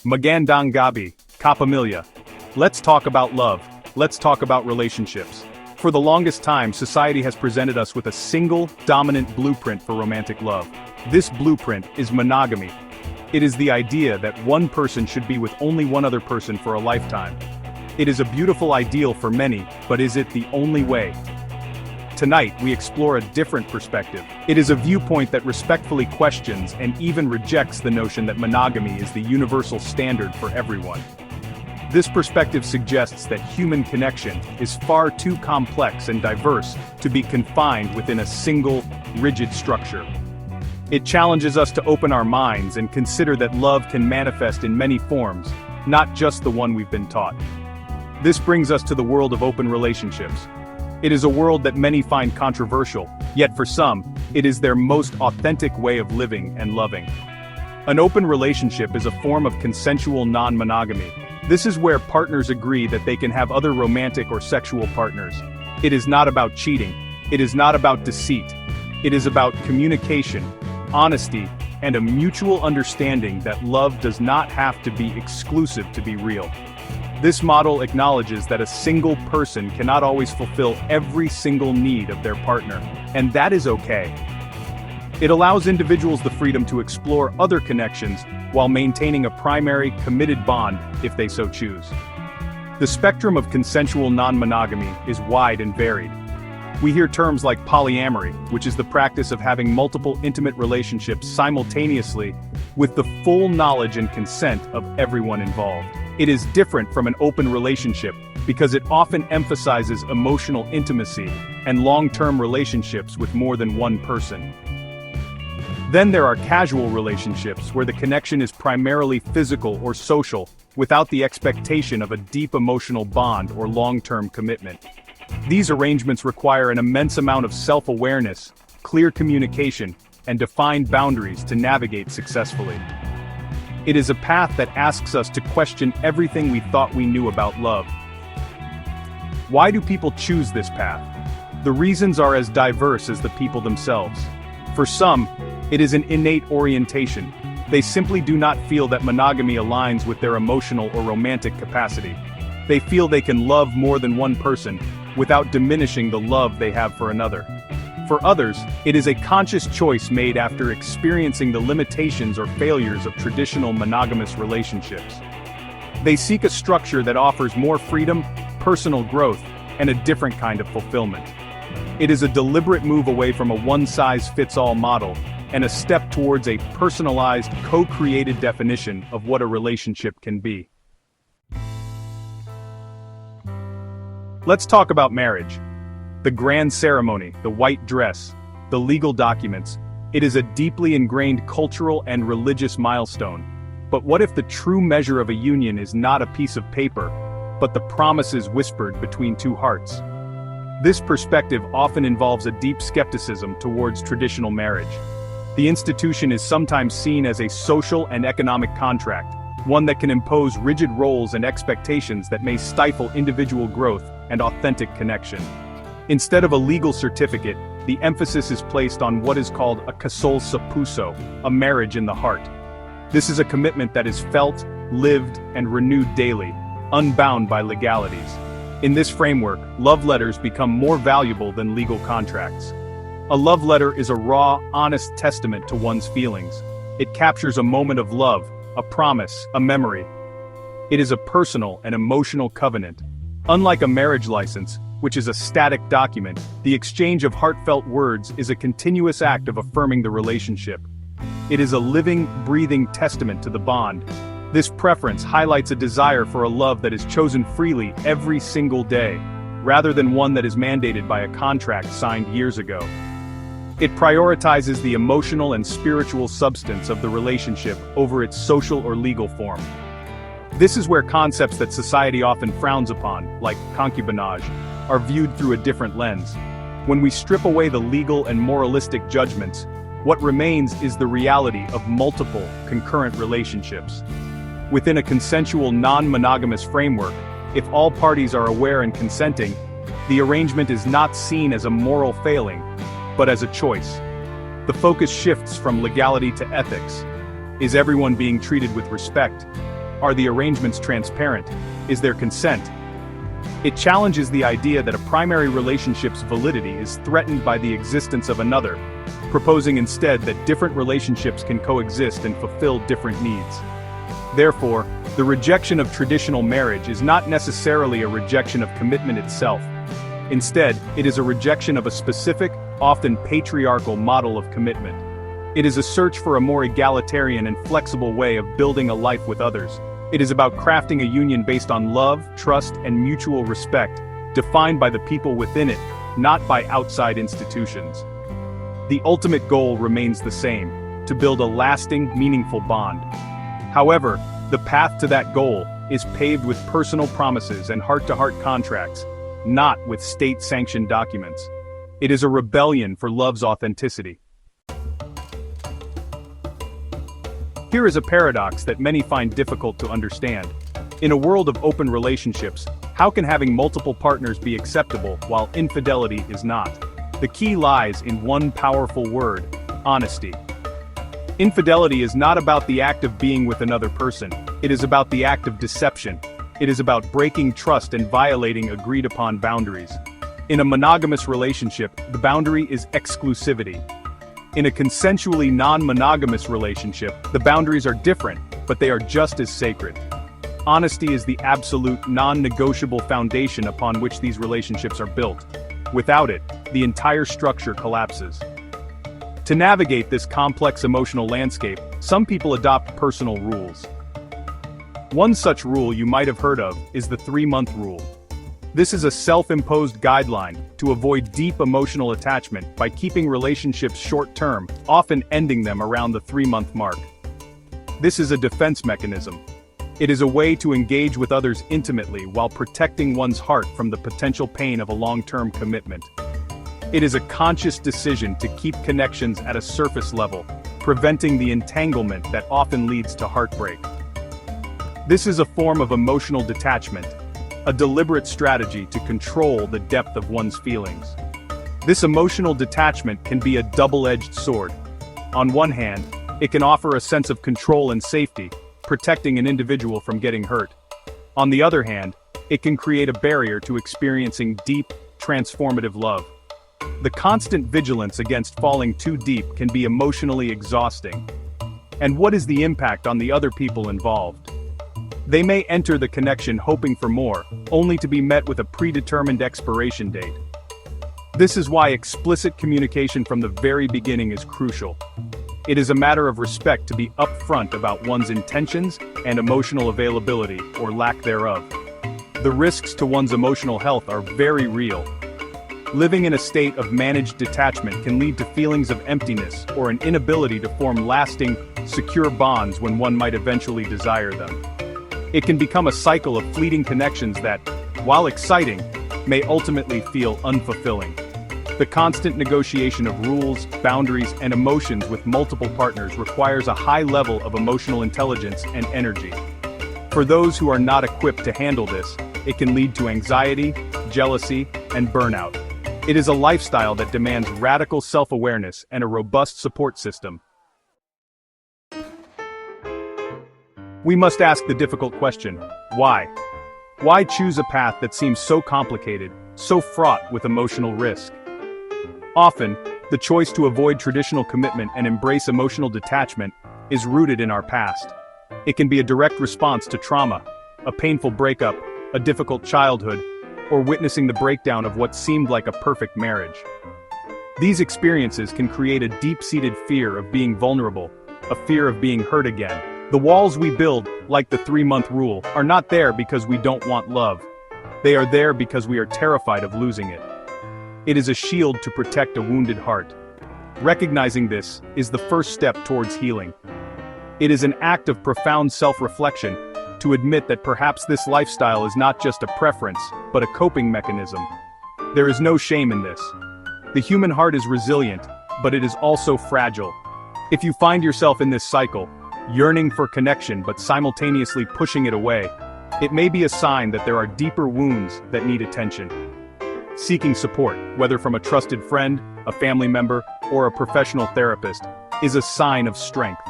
Magandang gabi, kapamilya. Let's talk about love. Let's talk about relationships. For the longest time, society has presented us with a single, dominant blueprint for romantic love. This blueprint is monogamy. It is the idea that one person should be with only one other person for a lifetime. It is a beautiful ideal for many, but is it the only way? Tonight, we explore a different perspective. It is a viewpoint that respectfully questions and even rejects the notion that monogamy is the universal standard for everyone. This perspective suggests that human connection is far too complex and diverse to be confined within a single, rigid structure. It challenges us to open our minds and consider that love can manifest in many forms, not just the one we've been taught. This brings us to the world of open relationships. It is a world that many find controversial, yet for some, it is their most authentic way of living and loving. An open relationship is a form of consensual non-monogamy. This is where partners agree that they can have other romantic or sexual partners. It is not about cheating. It is not about deceit. It is about communication, honesty, and a mutual understanding that love does not have to be exclusive to be real. This model acknowledges that a single person cannot always fulfill every single need of their partner, and that is okay. It allows individuals the freedom to explore other connections while maintaining a primary, committed bond if they so choose. The spectrum of consensual non-monogamy is wide and varied. We hear terms like polyamory, which is the practice of having multiple intimate relationships simultaneously with the full knowledge and consent of everyone involved. It is different from an open relationship because it often emphasizes emotional intimacy and long-term relationships with more than one person. Then there are casual relationships where the connection is primarily physical or social, without the expectation of a deep emotional bond or long-term commitment. These arrangements require an immense amount of self-awareness, clear communication, and defined boundaries to navigate successfully. It is a path that asks us to question everything we thought we knew about love. Why do people choose this path? The reasons are as diverse as the people themselves. For some, it is an innate orientation. They simply do not feel that monogamy aligns with their emotional or romantic capacity. They feel they can love more than one person, without diminishing the love they have for another. For others, it is a conscious choice made after experiencing the limitations or failures of traditional monogamous relationships. They seek a structure that offers more freedom, personal growth, and a different kind of fulfillment. It is a deliberate move away from a one-size-fits-all model, and a step towards a personalized, co-created definition of what a relationship can be. Let's talk about marriage. The grand ceremony, the white dress, the legal documents. It is a deeply ingrained cultural and religious milestone. But what if the true measure of a union is not a piece of paper, but the promises whispered between two hearts? This perspective often involves a deep skepticism towards traditional marriage. The institution is sometimes seen as a social and economic contract, one that can impose rigid roles and expectations that may stifle individual growth and authentic connection. Instead of a legal certificate, the emphasis is placed on what is called a kasal sa puso, a marriage in the heart. This is a commitment that is felt, lived, and renewed daily, unbound by legalities. In this framework, love letters become more valuable than legal contracts. A love letter is a raw, honest testament to one's feelings. It captures a moment of love, a promise, a memory. It is a personal and emotional covenant. Unlike a marriage license, which is a static document, the exchange of heartfelt words is a continuous act of affirming the relationship. It is a living, breathing testament to the bond. This preference highlights a desire for a love that is chosen freely every single day, rather than one that is mandated by a contract signed years ago. It prioritizes the emotional and spiritual substance of the relationship over its social or legal form. This is where concepts that society often frowns upon, like concubinage, are viewed through a different lens. When we strip away the legal and moralistic judgments, what remains is the reality of multiple, concurrent relationships. Within a consensual non-monogamous framework, if all parties are aware and consenting, the arrangement is not seen as a moral failing, but as a choice. The focus shifts from legality to ethics. Is everyone being treated with respect? Are the arrangements transparent? Is there consent? It challenges the idea that a primary relationship's validity is threatened by the existence of another, proposing instead that different relationships can coexist and fulfill different needs. Therefore, the rejection of traditional marriage is not necessarily a rejection of commitment itself. Instead, it is a rejection of a specific, often patriarchal model of commitment. It is a search for a more egalitarian and flexible way of building a life with others. It is about crafting a union based on love, trust, and mutual respect, defined by the people within it, not by outside institutions. The ultimate goal remains the same: to build a lasting, meaningful bond. However, the path to that goal is paved with personal promises and heart-to-heart contracts, not with state-sanctioned documents. It is a rebellion for love's authenticity. Here is a paradox that many find difficult to understand. In a world of open relationships, how can having multiple partners be acceptable while infidelity is not? The key lies in one powerful word: honesty. Infidelity is not about the act of being with another person. It is about the act of deception. It is about breaking trust and violating agreed-upon boundaries. In a monogamous relationship, the boundary is exclusivity. In a consensually non-monogamous relationship, the boundaries are different, but they are just as sacred. Honesty is the absolute, non-negotiable foundation upon which these relationships are built. Without it, the entire structure collapses. To navigate this complex emotional landscape, some people adopt personal rules. One such rule you might have heard of is the 3-month rule. This is a self-imposed guideline to avoid deep emotional attachment by keeping relationships short-term, often ending them around the 3-month mark. This is a defense mechanism. It is a way to engage with others intimately while protecting one's heart from the potential pain of a long-term commitment. It is a conscious decision to keep connections at a surface level, preventing the entanglement that often leads to heartbreak. This is a form of emotional detachment, a deliberate strategy to control the depth of one's feelings. This emotional detachment can be a double-edged sword. On one hand, it can offer a sense of control and safety, protecting an individual from getting hurt. On the other hand, it can create a barrier to experiencing deep, transformative love. The constant vigilance against falling too deep can be emotionally exhausting. And what is the impact on the other people involved? They may enter the connection hoping for more, only to be met with a predetermined expiration date. This is why explicit communication from the very beginning is crucial. It is a matter of respect to be upfront about one's intentions and emotional availability, or lack thereof. The risks to one's emotional health are very real. Living in a state of managed detachment can lead to feelings of emptiness or an inability to form lasting, secure bonds when one might eventually desire them. It can become a cycle of fleeting connections that, while exciting, may ultimately feel unfulfilling. The constant negotiation of rules, boundaries, and emotions with multiple partners requires a high level of emotional intelligence and energy. For those who are not equipped to handle this, it can lead to anxiety, jealousy, and burnout. It is a lifestyle that demands radical self-awareness and a robust support system. We must ask the difficult question: why? Why choose a path that seems so complicated, so fraught with emotional risk? Often, the choice to avoid traditional commitment and embrace emotional detachment is rooted in our past. It can be a direct response to trauma, a painful breakup, a difficult childhood, or witnessing the breakdown of what seemed like a perfect marriage. These experiences can create a deep-seated fear of being vulnerable, a fear of being hurt again. The walls we build, like the 3-month rule, are not there because we don't want love. They are there because we are terrified of losing it. It is a shield to protect a wounded heart. Recognizing this is the first step towards healing. It is an act of profound self-reflection to admit that perhaps this lifestyle is not just a preference, but a coping mechanism. There is no shame in this. The human heart is resilient, but it is also fragile. If you find yourself in this cycle, yearning for connection but simultaneously pushing it away, it may be a sign that there are deeper wounds that need attention. Seeking support, whether from a trusted friend, a family member, or a professional therapist, is a sign of strength.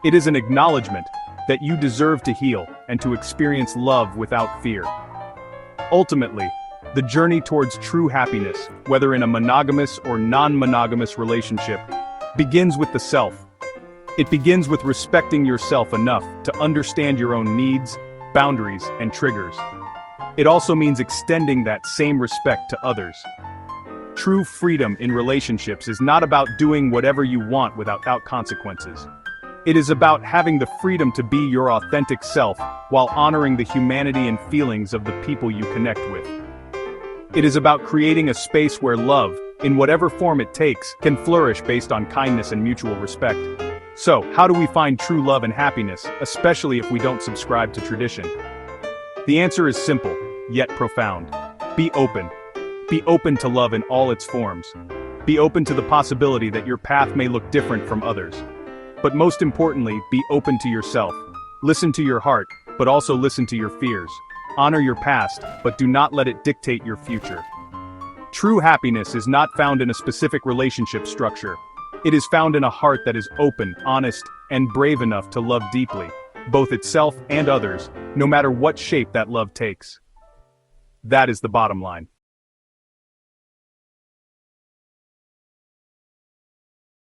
It is an acknowledgement, that you deserve to heal and to experience love without fear. Ultimately, the journey towards true happiness, whether in a monogamous or non-monogamous relationship, begins with the self. It begins with respecting yourself enough to understand your own needs, boundaries, and triggers. It also means extending that same respect to others. True freedom in relationships is not about doing whatever you want without consequences. It is about having the freedom to be your authentic self while honoring the humanity and feelings of the people you connect with. It is about creating a space where love, in whatever form it takes, can flourish based on kindness and mutual respect. So, how do we find true love and happiness, especially if we don't subscribe to tradition? The answer is simple, yet profound. Be open. Be open to love in all its forms. Be open to the possibility that your path may look different from others. But most importantly, be open to yourself. Listen to your heart, but also listen to your fears. Honor your past, but do not let it dictate your future. True happiness is not found in a specific relationship structure. It is found in a heart that is open, honest, and brave enough to love deeply, both itself and others, no matter what shape that love takes. That is the bottom line.